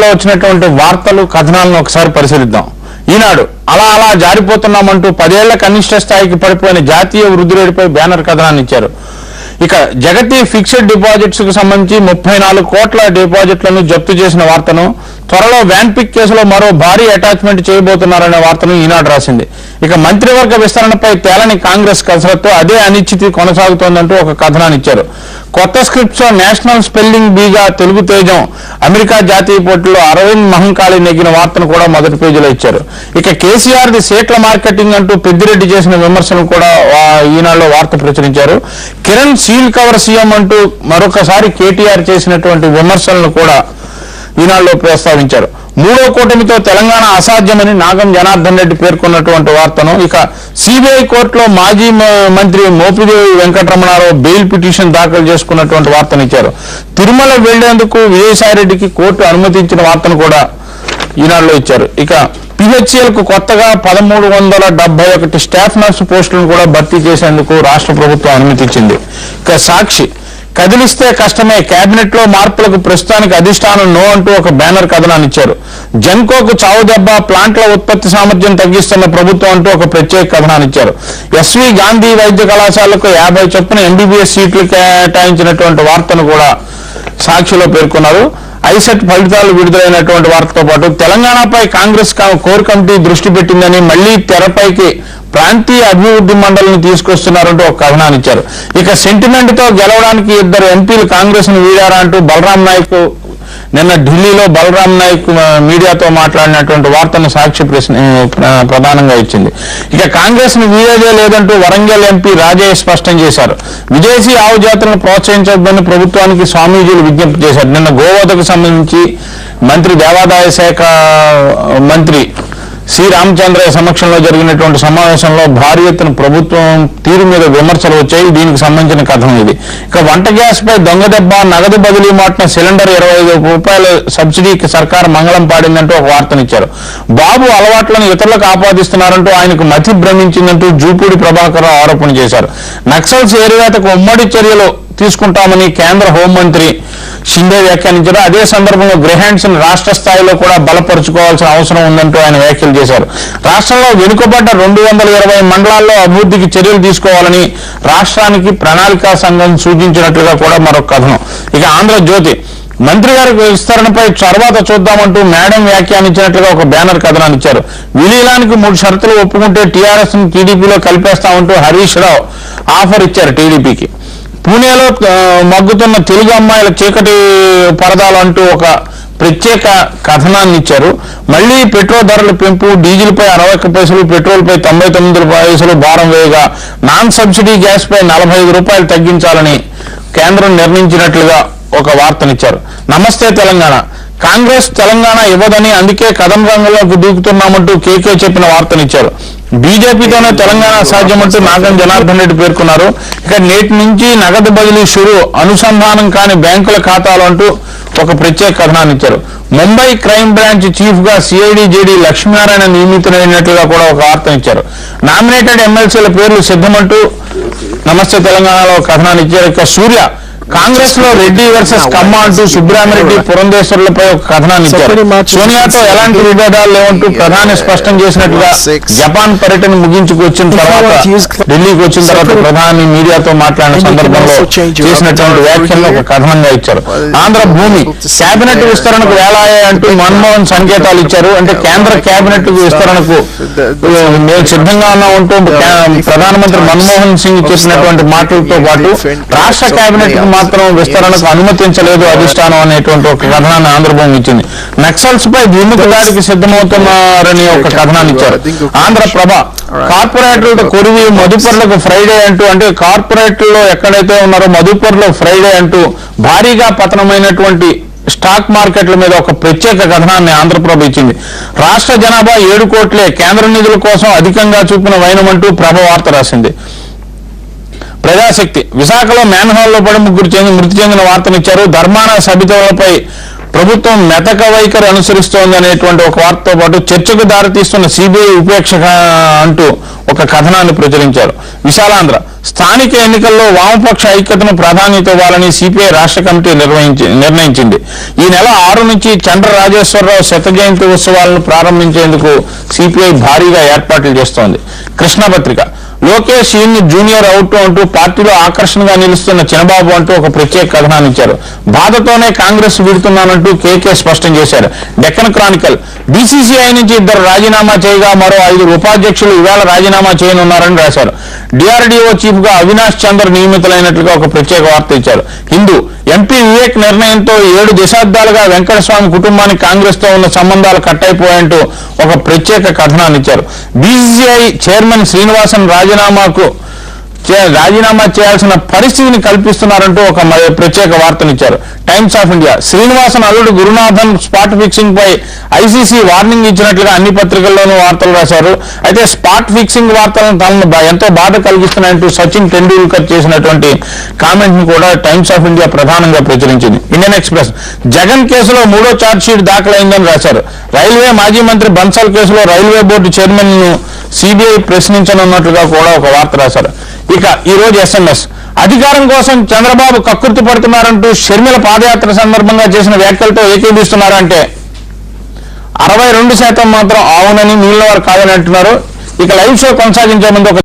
వచ్చినటువంటి వార్తలు కథనాలను ఒకసారి పరిశీలిద్దాం. ఈనాడు అలా జారిపోతున్నామంటూ 10 ఏళ్ల కనిష్ట స్థాయికి పడిపోయిన జాతీయ వృద్ధి రేటుపై బ్యానర్ కథనాన్ని ఇచ్చారు. ఇక జగతి ఫిక్స్డ్ డిపాజిట్స్ కు సంబంధించి 34 కోట్ల డిపాజిట్లను జప్తు చేసిన వార్తను, త్వరలో వ్యాన్ పిక్ కేసులో మరో భారీ అటాచ్మెంట్ చేయబోతున్నారనే వార్తను ఈనాడు రాసింది. ఇక మంత్రివర్గ విస్తరణపై తేలని కాంగ్రెస్ కసరత్తు, అదే అనిశ్చితి కొనసాగుతోందంటూ ఒక కథనాన్ని ఇచ్చారు. కొత్త స్క్రిప్ట్స్ లో నేషనల్ స్పెల్లింగ్ బీగా తెలుగు తేజం అమెరికా జాతీయ పోటీలో అరవింద్ మహంకాళి నెగ్గిన వార్తను కూడా మొదటి పేజీలో ఇచ్చారు. ఇక కేసీఆర్ ది సీట్ల మార్కెటింగ్ అంటూ పెద్దిరెడ్డి చేసిన విమర్శలను కూడా ఈనాడులో వార్త ప్రచురించారు. కిరణ్ సీల్ కవర్ సీఎం అంటూ మరొకసారి కేటీఆర్ చేసినటువంటి విమర్శలను కూడా ఈనాడులో ప్రస్తావించారు. మూడో కూటమితో తెలంగాణ అసాధ్యమని నాగం జనార్దన్ రెడ్డి పేర్కొన్నటువంటి వార్తను, ఇక సిబిఐ కోర్టులో మాజీ మంత్రి మోపిదేవి వెంకటరమణారావు బెయిల్ పిటిషన్ దాఖలు చేసుకున్నటువంటి వార్తను ఇచ్చారు. తిరుమల వెళ్లేందుకు విజయసాయిరెడ్డికి కోర్టు అనుమతించిన వార్తను కూడా ఈనాడులో ఇచ్చారు. ఇక పిహెచ్ఎల్కు కొత్తగా 1371 స్టాఫ్ నర్సు పోస్టులను కూడా భర్తీ చేసేందుకు రాష్ట్ర ప్రభుత్వం అనుమతి ఇచ్చింది. ఇక సాక్షి కదిలిస్తే కష్టమే, కేబినెట్ లో మార్పులకు ప్రస్తుతానికి అధిష్టానం నో అంటూ ఒక బ్యానర్ కథనాన్ని ఇచ్చారు. జెన్కోకు చావు దెబ్బ, ప్లాంట్ల ఉత్పత్తి సామర్థ్యం తగ్గిస్తున్న ప్రభుత్వం అంటూ ఒక ప్రత్యేక కథనాన్ని ఇచ్చారు. ఎస్వి గాంధీ వైద్య కళాశాలకు 50 చొప్పున ఎంబీబీఎస్ సీట్లు కేటాయించినటువంటి వార్తను కూడా సాక్షిలో పేర్కొన్నారు. ఐసెట్ ఫలితాలు విడుదలైనటువంటి వార్తతో పాటు తెలంగాణపై కాంగ్రెస్ కోర్ కమిటీ దృష్టి పెట్టిందని, మళ్లీ తెరపైకి ప్రాంతీయ అభివృద్ధి మండలిని తీసుకొస్తున్నారంటూ ఒక కథనాన్ని ఇచ్చారు. ఇక సెంటిమెంట్ తో గెలవడానికి 2 ఎంపీలు కాంగ్రెస్ ను వీడారా అంటూ బలరాం నాయక్ నిన్న ఢిల్లీలో బలరాం నాయక్ మీడియాతో మాట్లాడినటువంటి వార్తను సాక్షి ప్రధానంగా ఇచ్చింది. ఇక కాంగ్రెస్ ను వీడేదే లేదంటూ వరంగల్ ఎంపీ రాజయ్య స్పష్టం చేశారు. విదేశీ ఆవు జాతులను ప్రోత్సహించొద్దని ప్రభుత్వానికి స్వామీజీలు విజ్ఞప్తి చేశారు. నిన్న గోవధకు సంబంధించి మంత్రి దేవాదాయ శాఖ మంత్రి సి రామచంద్రయ్య సమక్షంలో జరిగినటువంటి సమావేశంలో భారీ ఎత్తున ప్రభుత్వం తీరు మీద విమర్శలు వచ్చాయి. దీనికి సంబంధించిన కథనం ఇది. ఇక వంట గ్యాస్ పై దొంగ దెబ్బ, నగదు బదిలీ మాటిన సిలిండర్ 25 రూపాయల సబ్సిడీకి సర్కారు మంగళం పాడిందంటూ ఒక వార్తనిచ్చారు. బాబు అలవాట్లను ఇతరులకు ఆపాదిస్తున్నారంటూ ఆయనకు మతి భ్రమించిందంటూ జూపూడి ప్రభాకర్ ఆరోపణ చేశారు. నక్సల్స్ ఏరివేతకు ఉమ్మడి చర్యలు తీసుకుంటామని కేంద్ర హోంమంత్రి షిండే వ్యాఖ్యానించారు. అదే సందర్భంలో గ్రహాండ్స్ రాష్ట్ర స్థాయిలో కూడా బలపరుచుకోవాల్సిన అవసరం ఉందంటూ ఆయన వ్యాఖ్యలు చేశారు. రాష్ట్రంలో వెనుకబడ్డ 220 మండలాల్లో అభివృద్ధికి చర్యలు తీసుకోవాలని రాష్ట్రానికి ప్రణాళికా సంఘం సూచించినట్లుగా కూడా మరొక కథనం. ఇక ఆంధ్రజ్యోతి మంత్రి గారి విస్తరణపై తర్వాత చూద్దామంటూ మేడం వ్యాఖ్యానించినట్లుగా ఒక బ్యానర్ కథనాన్ని ఇచ్చారు. విలీనానికి 3 షరతులు ఒప్పుకుంటే టీఆర్ఎస్ ను టీడీపీలో కలిపేస్తామంటూ హరీష్ రావు ఆఫర్ ఇచ్చారు టీడీపీకి. పూణేలో మగ్గుతున్న తెలుగు అమ్మాయిల చీకటి పరదాలు అంటూ ఒక ప్రత్యేక కథనాన్ని ఇచ్చారు. మళ్లీ పెట్రోల్ ధరల పెంపు, డీజిల్ పై 61 పైసలు, పెట్రోల్ పై 99 పైసలు భారం వేయగా నాన్ సబ్సిడీ గ్యాస్ పై 45 రూపాయలు తగ్గించాలని కేంద్రం నిర్ణయించినట్లుగా ఒక వార్తనిచ్చారు. నమస్తే తెలంగాణ, కాంగ్రెస్ తెలంగాణ ఇవ్వదని అందుకే కథన రంగంలోకి దూకుతున్నామంటూ కేకే చెప్పిన వార్తనిచ్చారు. బీజేపీతోనే తెలంగాణ సాధ్యమంటూ నాగం జనార్దన్ రెడ్డి పేర్కొన్నారు. ఇక నేటి నుంచి నగదు బదిలీ షురు, అనుసంధానం కాని బ్యాంకుల ఖాతాలు అంటూ ఒక ప్రత్యేక కథనాన్ని ఇచ్చారు. ముంబై క్రైమ్ బ్రాంచ్ చీఫ్ గా సిఐడి జేడీ లక్ష్మీనారాయణ నియమితులైనట్లుగా కూడా ఒక వార్తనిచ్చారు. నామినేటెడ్ ఎమ్మెల్సీల పేర్లు సిద్ధమంటూ నమస్తే తెలంగాణలో కథనాన్ని ఇచ్చారు. ఇక సూర్య కాంగ్రెస్ లో రెడ్డి వర్సెస్ కమ్మ అంటూ సుబ్రహ్మరెడ్డి పురంధేశ్వర్లపై ఒక కథనాన్ని ఇచ్చారు. సోనియాతో ఎలాంటి విభేదాలు లేవంటూ ప్రధాని స్పష్టం చేసినట్లుగా జపాన్ పర్యటన ముగించుకు వచ్చిన తర్వాత ఢిల్లీకి వచ్చిన తర్వాత ప్రధాని మీడియాతో మాట్లాడిన సందర్భంలో చేసినటువంటి వ్యాఖ్యలను ఒక కథనంగా ఇచ్చారు. ఆంధ్ర భూమి కేబినెట్ విస్తరణకు వేలాయే అంటూ మన్మోహన్ సంకేతాలు ఇచ్చారు. అంటే కేంద్ర కేబినెట్ విస్తరణకు మేము సిద్ధంగా ఉన్నామంటూ ప్రధానమంత్రి మన్మోహన్ సింగ్ చేసినటువంటి మాటలతో పాటు రాష్ట్ర కేబినెట్ మాత్రం విస్తరణకు అనుమతించలేదు అధిష్టానం అనేటువంటి ఒక కథనాన్ని ఆంధ్రభూమి ఇచ్చింది. నక్సల్స్ పై విముఖ దాడికి సిద్ధమవుతున్నారని ఒక కథనాన్ని ఇచ్చారు. ఆంధ్రప్రభ కార్పొరేట్లతో కొరివి, మధుపర్లకు ఫ్రైడే అంటూ, అంటే కార్పొరేట్లో ఎక్కడైతే ఉన్నారో మధుపర్లో ఫ్రైడే అంటూ భారీగా పతనమైనటువంటి స్టాక్ మార్కెట్ల మీద ఒక ప్రత్యేక కథనాన్ని ఆంధ్రప్రభ ఇచ్చింది. రాష్ట్ర జనాభా 7 కోట్లే, కేంద్ర నిధుల కోసం అధికంగా చూపిన వైనమంటూ ప్రభ వార్త రాసింది. ప్రజాశక్తి విశాఖలో మ్యాన్హోల్లో పడి 3 మృతి చెందిన వార్తనిచ్చారు. ధర్మాన సబితలపై ప్రభుత్వం మెతక వైఖరి అనుసరిస్తోంది అనేటువంటి ఒక వార్తతో పాటు చర్చకు దారితీస్తున్న సిబిఐ ఉపేక్ష అంటూ ఒక కథనాన్ని ప్రచురించారు. విశాలాంధ్ర స్థానిక ఎన్నికల్లో వామపక్ష ఐక్యతను ప్రాధాన్యత ఇవ్వాలని సిపిఐ రాష్ట్ర కమిటీ నిర్ణయించింది. ఈ నెల 6 నుంచి చంద్ర రాజేశ్వరరావు శత జయంతి ఉత్సవాలను ప్రారంభించేందుకు సిపిఐ భారీగా ఏర్పాట్లు చేస్తోంది. కృష్ణపత్రిక లోకేష్ ఈయన్ని జూనియర్ అవుట్ అంటూ పార్టీలో ఆకర్షణగా నిలుస్తున్న చినబాబు అంటూ ఒక ప్రత్యేక కథనాన్ని ఇచ్చారు. బాధతోనే కాంగ్రెస్ విడుతున్నానంటూ కేకే స్పష్టం చేశారు. డెక్కన్ క్రానికల్ బీసీసీఐ నుంచి 2 రాజీనామా చేయగా మరో 5 ఉపాధ్యక్షులు ఇవాళ రాజీనామా చేయనున్నారని రాశారు. డిఆర్డీఓ చీఫ్ గా అవినాష్ చంద్ర నియమితులైనట్లుగా ఒక ప్రత్యేక వార్త ఇచ్చారు. హిందూ ఎంపీ వివేక్ నిర్ణయంతో 7 దశాబ్దాలుగా వెంకటస్వామి కుటుంబానికి కాంగ్రెస్ తో ఉన్న సంబంధాలు కట్టయిపోయాయంటూ ఒక ప్రత్యేక కథనాన్ని ఇచ్చారు. బీసీసీఐ చైర్మన్ శ్రీనివాసన్ రాజీనామా చేయాల్సిన పరిస్థితిని కల్పిస్తున్నారంటూ ఒక ప్రత్యేక వార్తనిచ్చారు. టైమ్స్ ఆఫ్ ఇండియా శ్రీనివాసన్ అల్లుడు గురునాథన్ స్పాట్ ఫిక్సింగ్ పై ఐసీసీ వార్నింగ్ ఇచ్చినట్లుగా అన్ని పత్రికల్లోనూ వార్తలు రాశారు. అయితే స్పాట్ ఫిక్సింగ్ వార్తలను తనను ఎంతో బాధ కలిగిస్తున్నాయంటూ సచిన్ టెండూల్కర్ చేసినటువంటి కామెంట్ ను కూడా టైమ్స్ ఆఫ్ ఇండియా ప్రధానంగా ప్రచురించింది. ఇండియన్ ఎక్స్ప్రెస్ జగన్ కేసులో 3వ ఛార్జ్షీట్ దాఖలైందని రాశారు. రైల్వే మాజీ మంత్రి బన్సాల్ కేసులో రైల్వే బోర్డు చైర్మన్ ను సిబిఐ ప్రశ్నించనున్నట్లుగా కూడా ఒక వార్త రాశారు. ఇక ఈ రోజు ఎస్ఎంఎస్ అధికారం కోసం చంద్రబాబు కక్కుర్తి పడుతున్నారంటూ షర్మిల పాదయాత్ర సందర్భంగా చేసిన వ్యాఖ్యలతో ఏకీభిస్తున్నారంటే 62% మాత్రం అవునని మిగిలిన వారు కాదని అంటున్నారు. ఇక లైవ్ షో కొనసాగించే ముందు ఒక